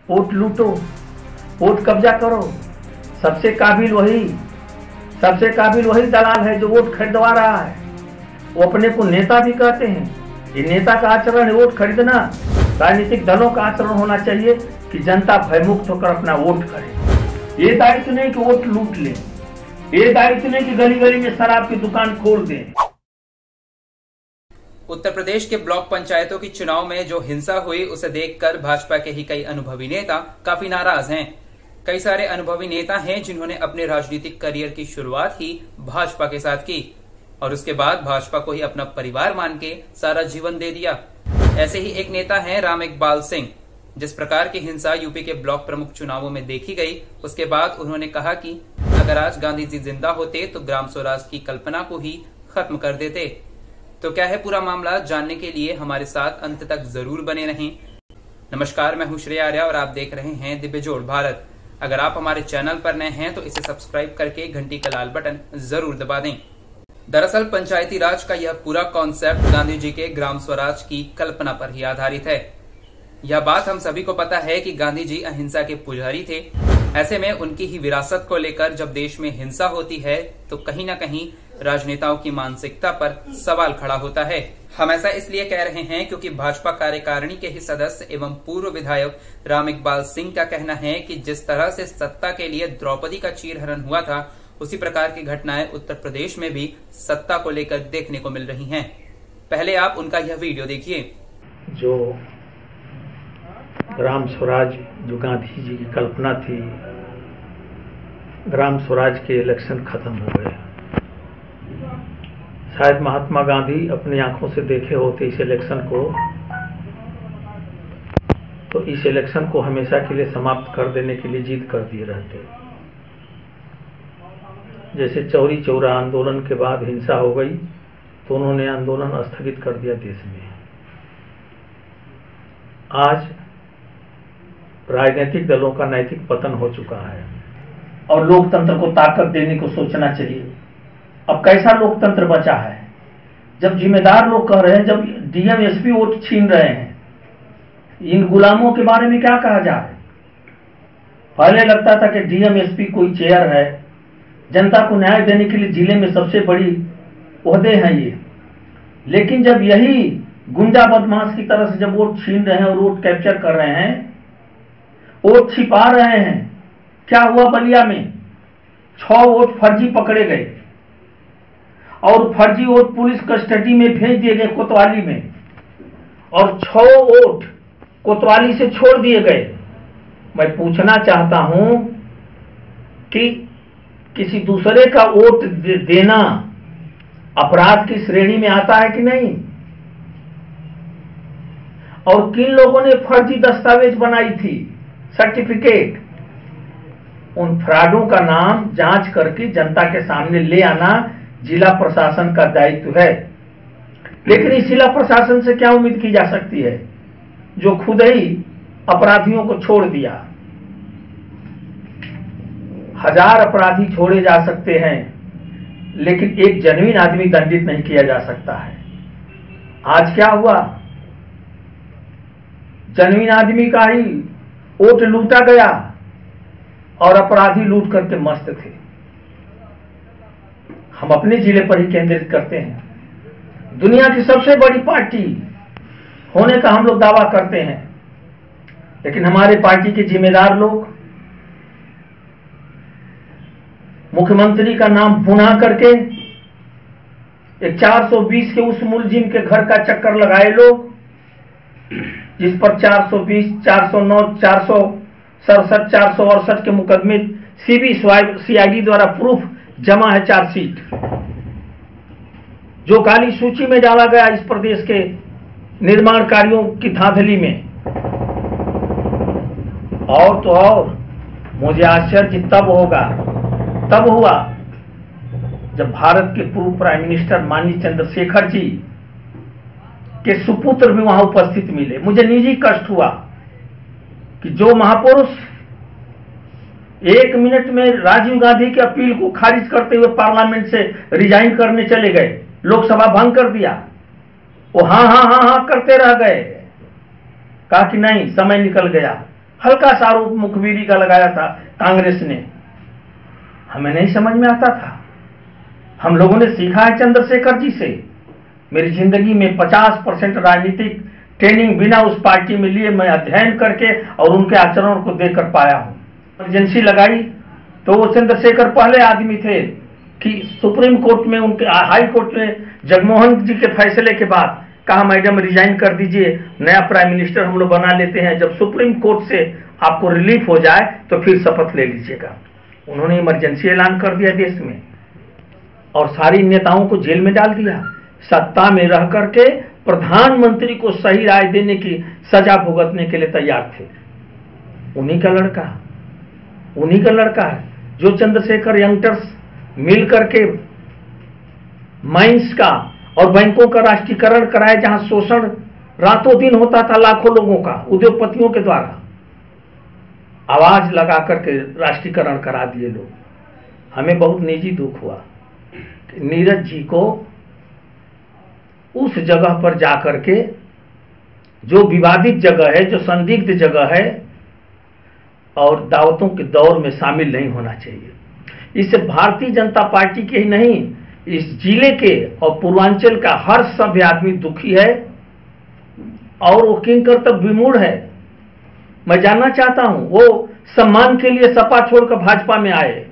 Vote लूटो, vote कब्जा करो। सबसे काबिल वही दलाल है जो वोट खरीदवा रहा है। वो अपने को नेता भी कहते हैं। ये नेता का आचरण है वोट खरीदना। राजनीतिक दलों का आचरण होना चाहिए कि जनता भयमुक्त होकर अपना वोट करे। ये दायित्व नहीं कि वोट लूट ले, ये दायित्व नहीं कि गली गली में शराब की दुकान खोल दें। उत्तर प्रदेश के ब्लॉक पंचायतों की चुनाव में जो हिंसा हुई उसे देखकर भाजपा के ही कई अनुभवी नेता काफी नाराज हैं। कई सारे अनुभवी नेता हैं जिन्होंने अपने राजनीतिक करियर की शुरुआत ही भाजपा के साथ की और उसके बाद भाजपा को ही अपना परिवार मान के सारा जीवन दे दिया। ऐसे ही एक नेता हैं राम इकबाल सिंह। जिस प्रकार की हिंसा यूपी के ब्लॉक प्रमुख चुनावों में देखी गई, उसके बाद उन्होंने कहा कि अगर आज गांधी जी जिंदा होते तो ग्राम स्वराज की कल्पना को ही खत्म कर देते। तो क्या है पूरा मामला, जानने के लिए हमारे साथ अंत तक जरूर बने रहें। नमस्कार, मैं हूं श्रेय आर्या और आप देख रहे हैं दिव्य जोड़ भारत। अगर आप हमारे चैनल पर नए हैं तो इसे सब्सक्राइब करके घंटी का लाल बटन जरूर दबा दें। दरअसल पंचायती राज का यह पूरा कॉन्सेप्ट गांधी जी के ग्राम स्वराज की कल्पना पर ही आधारित है। यह बात हम सभी को पता है कि गांधी जी अहिंसा के पुजारी थे। ऐसे में उनकी ही विरासत को लेकर जब देश में हिंसा होती है तो कहीं न कहीं राजनेताओं की मानसिकता पर सवाल खड़ा होता है। हम ऐसा इसलिए कह रहे हैं क्योंकि भाजपा कार्यकारिणी के ही सदस्य एवं पूर्व विधायक राम इकबाल सिंह का कहना है कि जिस तरह से सत्ता के लिए द्रौपदी का चीरहरण हुआ था, उसी प्रकार की घटनाएं उत्तर प्रदेश में भी सत्ता को लेकर देखने को मिल रही हैं। पहले आप उनका यह वीडियो देखिए। जो ग्राम स्वराज जो गांधी जी की कल्पना थी, ग्राम स्वराज के इलेक्शन खत्म हो गए। शायद महात्मा गांधी अपनी आंखों से देखे होते इस इलेक्शन को, तो इस इलेक्शन को हमेशा के लिए समाप्त कर देने के लिए जिद कर दिए रहते। जैसे चौरी चौरा आंदोलन के बाद हिंसा हो गई तो उन्होंने आंदोलन स्थगित कर दिया देश में। आज राजनीतिक दलों का नैतिक पतन हो चुका है और लोकतंत्र को ताकत देने को सोचना चाहिए। अब कैसा लोकतंत्र बचा है जब जिम्मेदार लोग कह रहे हैं, जब डीएम एसपी वोट छीन रहे हैं, इन गुलामों के बारे में क्या कहा जाए। पहले लगता था कि डीएम एसपी कोई चेयर है, जनता को न्याय देने के लिए जिले में सबसे बड़ी ओहदे हैं ये, लेकिन जब यही गुंडा बदमाश की तरह से जब वोट छीन रहे हैं और वोट कैप्चर कर रहे हैं, वोट छिपा रहे हैं। क्या हुआ बलिया में 6 वोट फर्जी पकड़े गए और फर्जी वोट पुलिस कस्टडी में भेज दिए गए कोतवाली में, और 6 वोट कोतवाली से छोड़ दिए गए। मैं पूछना चाहता हूं कि किसी दूसरे का वोट देना अपराध की श्रेणी में आता है कि नहीं, और किन लोगों ने फर्जी दस्तावेज बनाई थी, सर्टिफिकेट। उन फ्रॉडों का नाम जांच करके जनता के सामने ले आना जिला प्रशासन का दायित्व है। लेकिन इस जिला प्रशासन से क्या उम्मीद की जा सकती है जो खुद ही अपराधियों को छोड़ दिया। 1000 अपराधी छोड़े जा सकते हैं लेकिन एक जेन्युइन आदमी दंडित नहीं किया जा सकता है। आज क्या हुआ, जेन्युइन आदमी का ही वोट लूटा गया और अपराधी लूट करके मस्त थे। हम अपने जिले पर ही केंद्रित करते हैं। दुनिया की सबसे बड़ी पार्टी होने का हम लोग दावा करते हैं, लेकिन हमारे पार्टी के जिम्मेदार लोग मुख्यमंत्री का नाम पुनः करके एक 420 के उस मुलजिम के घर का चक्कर लगाए लोग, जिस पर 420, 409, 467, 468 के मुकदमे सीआईडी द्वारा प्रूफ जमा है, चार्जशीट जो काली सूची में डाला गया इस प्रदेश के निर्माण कार्यों की धांधली में। और तो और मुझे आश्चर्य तब हुआ जब भारत के पूर्व प्राइम मिनिस्टर माननीय चंद्रशेखर जी के सुपुत्र भी वहां उपस्थित मिले। मुझे निजी कष्ट हुआ कि जो महापुरुष 1 मिनट में राजीव गांधी की अपील को खारिज करते हुए पार्लियामेंट से रिजाइन करने चले गए, लोकसभा भंग कर दिया, वो हाँ करते रह गए। कहा कि नहीं, समय निकल गया, हल्का सा आरोप मुखबिरी का लगाया था कांग्रेस ने, हमें नहीं समझ में आता था। हम लोगों ने सीखा है चंद्रशेखर जी से। मेरी जिंदगी में 50% राजनीतिक ट्रेनिंग बिना उस पार्टी में लिए मैं अध्ययन करके और उनके आचरण को देखकर पाया हूं। इमरजेंसी लगाई तो वो चंद्रशेखर पहले आदमी थे कि सुप्रीम कोर्ट में, उनके हाई कोर्ट में जगमोहन जी के फैसले के बाद कहा मैडम रिजाइन कर दीजिए, नया प्राइम मिनिस्टर हम लोग बना लेते हैं, जब सुप्रीम कोर्ट से आपको रिलीफ हो जाए तो फिर शपथ ले लीजिएगा। उन्होंने इमरजेंसी ऐलान कर दिया देश में और सारी नेताओं को जेल में डाल दिया। सत्ता में रह करके प्रधानमंत्री को सही राय देने की सजा भुगतने के लिए तैयार थे। उन्हीं का लड़का है जो चंद्रशेखर यंगस्टर्स मिल करके माइंस का और बैंकों का राष्ट्रीयकरण कराए, जहां शोषण रातों दिन होता था लाखों लोगों का उद्योगपतियों के द्वारा। आवाज लगा करके राष्ट्रीयकरण करा दिए लोग। हमें बहुत निजी दुख हुआ कि नीरज जी को उस जगह पर जाकर के, जो विवादित जगह है, जो संदिग्ध जगह है, और दावतों के दौर में शामिल नहीं होना चाहिए। इससे भारतीय जनता पार्टी के ही नहीं, इस जिले के और पूर्वांचल का हर सभ्य आदमी दुखी है और वो किंकर तक विमूढ़ है। मैं जानना चाहता हूं, वो सम्मान के लिए सपा छोड़कर भाजपा में आए,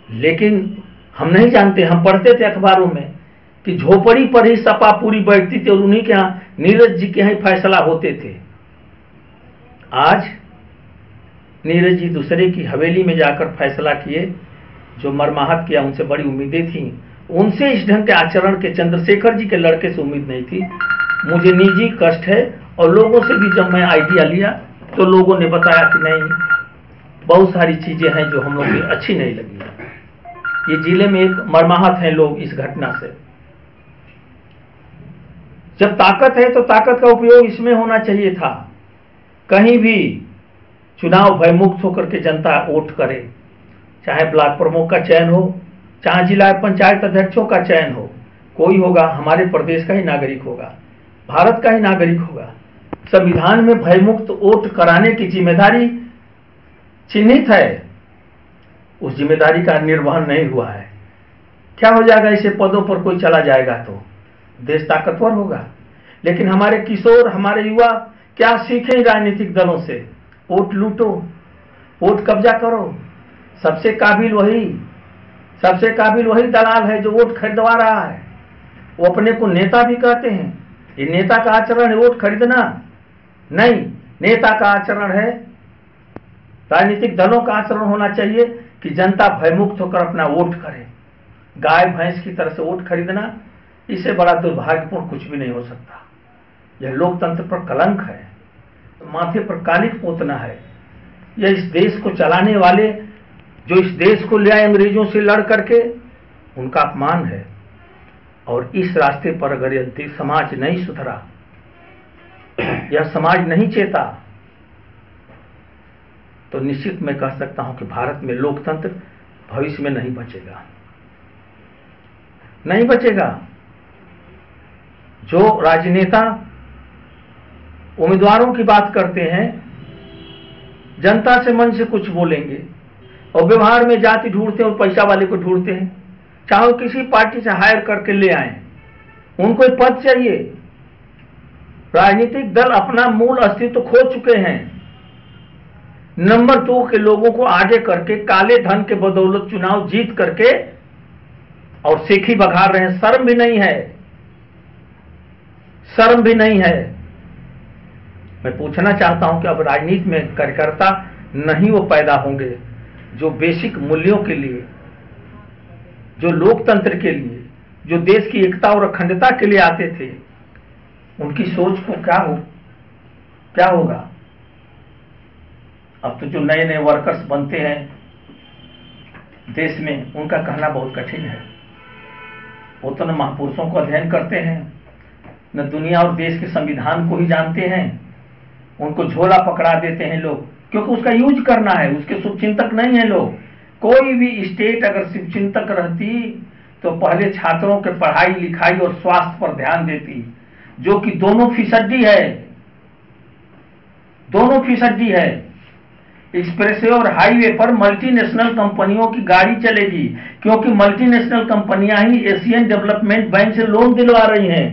लेकिन हम नहीं जानते। हम पढ़ते थे अखबारों में कि झोपड़ी पर ही सपा पूरी बैठती थी और उन्हीं के यहां, नीरज जी के यहां फैसला होते थे। आज नीरज जी दूसरे की हवेली में जाकर फैसला किए, जो मरमाहत किया, उनसे बड़ी उम्मीदें थी। उनसे इस ढंग के आचरण के चंद्रशेखर जी के लड़के से उम्मीद नहीं थी। मुझे निजी कष्ट है और लोगों से भी जब मैं आइडिया लिया तो लोगों ने बताया कि नहीं, बहुत सारी चीजें हैं जो हम लोग की अच्छी नहीं लगी। ये जिले में एक मरमाहत हैं लोग इस घटना से। जब ताकत है तो ताकत का उपयोग इसमें होना चाहिए था। कहीं भी चुनाव भयमुक्त होकर के जनता वोट करे, चाहे ब्लॉक प्रमुख का चयन हो, चाहे जिला पंचायत अध्यक्षों का चयन हो, कोई होगा हमारे प्रदेश का ही नागरिक होगा, भारत का ही नागरिक होगा। संविधान में भयमुक्त वोट कराने की जिम्मेदारी चिन्हित है, उस जिम्मेदारी का निर्वहन नहीं हुआ है। क्या हो जाएगा, ऐसे पदों पर कोई चला जाएगा तो देश ताकतवर होगा। लेकिन हमारे किशोर, हमारे युवा क्या सीखें राजनीतिक दलों से? वोट लूटो, वोट कब्जा करो। सबसे काबिल वही दलाल है जो वोट खरीदवा रहा है। वो अपने को नेता भी कहते हैं। ये नेता का आचरण है वोट खरीदना? नहीं, नेता का आचरण है, राजनीतिक दलों का आचरण होना चाहिए कि जनता भयमुक्त होकर अपना वोट करे। गाय भैंस की तरह से वोट खरीदना, इससे बड़ा दुर्भाग्यपूर्ण कुछ भी नहीं हो सकता। यह लोकतंत्र पर कलंक है, माथे पर कालिक पोतना है। यह इस देश को चलाने वाले, जो इस देश को ले आए अंग्रेजों से लड़ करके, उनका अपमान है। और इस रास्ते पर अगर यह समाज नहीं सुधरा, यह समाज नहीं चेता, तो निश्चित मैं कह सकता हूं कि भारत में लोकतंत्र भविष्य में नहीं बचेगा। जो राजनेता उम्मीदवारों की बात करते हैं, जनता से मन से कुछ बोलेंगे और व्यवहार में जाति ढूंढते हैं और पैसा वाले को ढूंढते हैं, चाहे किसी पार्टी से हायर करके ले आए, उनको एक पद चाहिए। राजनीतिक दल अपना मूल अस्तित्व खो चुके हैं। नंबर 2 के लोगों को आगे करके काले धन के बदौलत चुनाव जीत करके और सेखी बघार रहे हैं। शर्म भी नहीं है। मैं पूछना चाहता हूं कि अब राजनीति में कार्यकर्ता नहीं वो पैदा होंगे जो बेसिक मूल्यों के लिए, जो लोकतंत्र के लिए, जो देश की एकता और अखंडता के लिए आते थे, उनकी सोच को क्या होगा? अब तो जो नए नए वर्कर्स बनते हैं देश में, उनका कहना बहुत कठिन है। वो तो न महापुरुषों को अध्ययन करते हैं, न दुनिया और देश के संविधान को ही जानते हैं। उनको झोला पकड़ा देते हैं लोग, क्योंकि उसका यूज करना है। उसके शुभचिंतक नहीं है लोग। कोई भी स्टेट अगर शुभचिंतक रहती तो पहले छात्रों के पढ़ाई लिखाई और स्वास्थ्य पर ध्यान देती, जो कि दोनों फीसदी है। दोनों फीसदी है। एक्सप्रेसवे और हाईवे पर मल्टीनेशनल कंपनियों की गाड़ी चलेगी, क्योंकि मल्टीनेशनल कंपनियां ही एशियन डेवलपमेंट बैंक से लोन दिलवा रही हैं।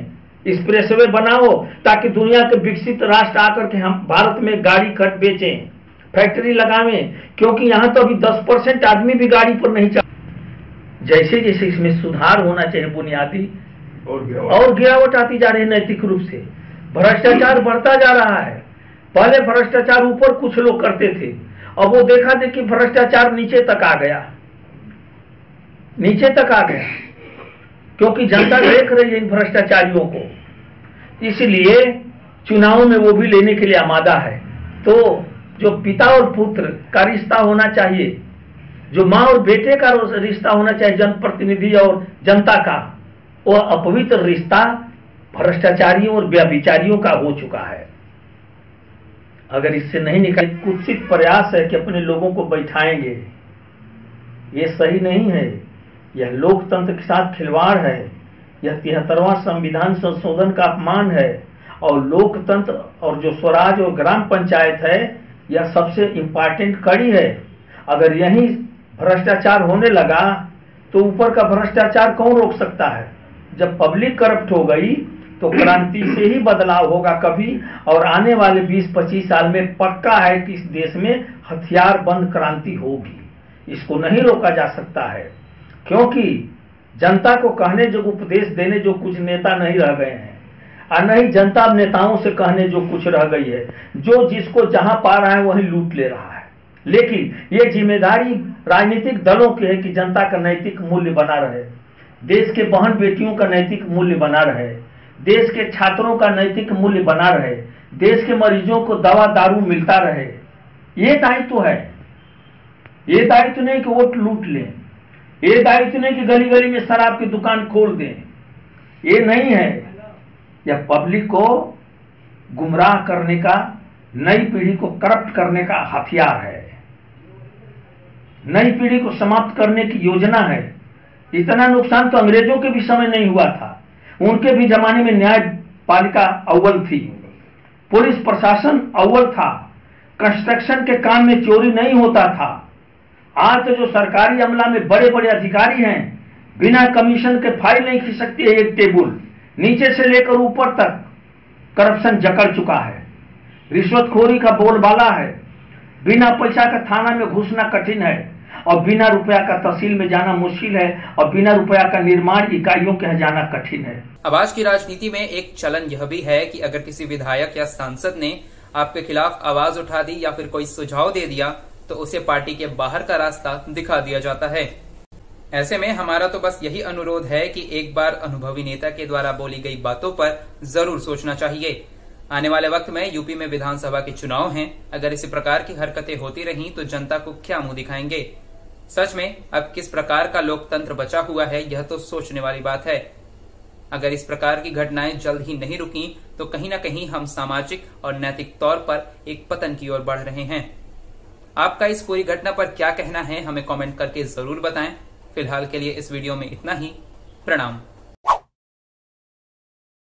एक्सप्रेसवे बनाओ ताकि दुनिया के विकसित राष्ट्र आकर के हम भारत में गाड़ी खट बेचें, फैक्ट्री लगावें, क्योंकि यहां तो अभी 10% आदमी भी गाड़ी पर नहीं चल। जैसे जैसे इसमें सुधार होना चाहिए बुनियादी, और गिरावट आती जा रही है नैतिक रूप से। भ्रष्टाचार बढ़ता जा रहा है। पहले भ्रष्टाचार ऊपर कुछ लोग करते थे, अब वो देखा देखी भ्रष्टाचार नीचे तक आ गया, नीचे तक आ गया, क्योंकि जनता देख रही है इन भ्रष्टाचारियों को, इसलिए चुनाव में वो भी लेने के लिए आमादा है। तो जो पिता और पुत्र का रिश्ता होना चाहिए, जो माँ और बेटे का रिश्ता होना चाहिए, जनप्रतिनिधि और जनता का, वो अपवित्र रिश्ता भ्रष्टाचारियों और व्यभिचारियों का हो चुका है। अगर इससे नहीं निकल, कुत्सित प्रयास है कि अपने लोगों को बैठाएंगे, ये सही नहीं है। यह लोकतंत्र के साथ खिलवाड़ है। यह 73वां संविधान संशोधन का अपमान है। और लोकतंत्र और जो स्वराज और ग्राम पंचायत है, यह सबसे इंपॉर्टेंट कड़ी है। अगर यही भ्रष्टाचार होने लगा तो ऊपर का भ्रष्टाचार कौन रोक सकता है? जब पब्लिक करप्ट हो गई तो क्रांति से ही बदलाव होगा कभी, और आने वाले 20-25 साल में पक्का है कि इस देश में हथियार बंद क्रांति होगी। इसको नहीं रोका जा सकता है, क्योंकि जनता को कहने जो उपदेश देने जो कुछ नेता नहीं रह गए हैं, और नहीं जनता नेताओं से कहने जो कुछ रह गई है। जो जिसको जहां पा रहा है वहीं लूट ले रहा है। लेकिन ये जिम्मेदारी राजनीतिक दलों की है कि जनता का नैतिक मूल्य बना रहे, देश के बहन बेटियों का नैतिक मूल्य बना रहे, देश के छात्रों का नैतिक मूल्य बना रहे, देश के मरीजों को दवा दारू मिलता रहे। ये दायित्व है। ये दायित्व नहीं कि वोट लूट लें, ये दायित्व नहीं कि गली गली में शराब की दुकान खोल दें। ये नहीं है। यह पब्लिक को गुमराह करने का, नई पीढ़ी को करप्ट करने का हथियार है। नई पीढ़ी को समाप्त करने की योजना है। इतना नुकसान तो अंग्रेजों के भी समय नहीं हुआ था। उनके भी जमाने में न्यायपालिका अव्वल थी, पुलिस प्रशासन अव्वल था, कंस्ट्रक्शन के काम में चोरी नहीं होता था। आज तो जो सरकारी अमला में बड़े बड़े अधिकारी हैं, बिना कमीशन के फाइल नहीं खींच सकती है एक टेबुल, नीचे से लेकर ऊपर तक करप्शन जकड़ चुका है। रिश्वतखोरी का बोलबाला है। बिना पैसा का थाना में घुसना कठिन है, और बिना रुपया का तहसील में जाना मुश्किल है, और बिना रुपया का निर्माण इकाइयों के यहाँ जाना कठिन है। अब आज की राजनीति में एक चलन यह भी है कि अगर किसी विधायक या सांसद ने आपके खिलाफ आवाज उठा दी या फिर कोई सुझाव दे दिया तो उसे पार्टी के बाहर का रास्ता दिखा दिया जाता है। ऐसे में हमारा तो बस यही अनुरोध है कि एक बार अनुभवी नेता के द्वारा बोली गई बातों पर जरूर सोचना चाहिए। आने वाले वक्त में यूपी में विधानसभा के चुनाव हैं। अगर इसी प्रकार की हरकतें होती रहीं तो जनता को क्या मुंह दिखाएंगे? सच में अब किस प्रकार का लोकतंत्र बचा हुआ है, यह तो सोचने वाली बात है। अगर इस प्रकार की घटनाएं जल्द ही नहीं रुकी तो कहीं न कहीं हम सामाजिक और नैतिक तौर पर एक पतन की ओर बढ़ रहे हैं। आपका इस पूरी घटना पर क्या कहना है, हमें कमेंट करके जरूर बताएं। फिलहाल के लिए इस वीडियो में इतना ही। प्रणाम।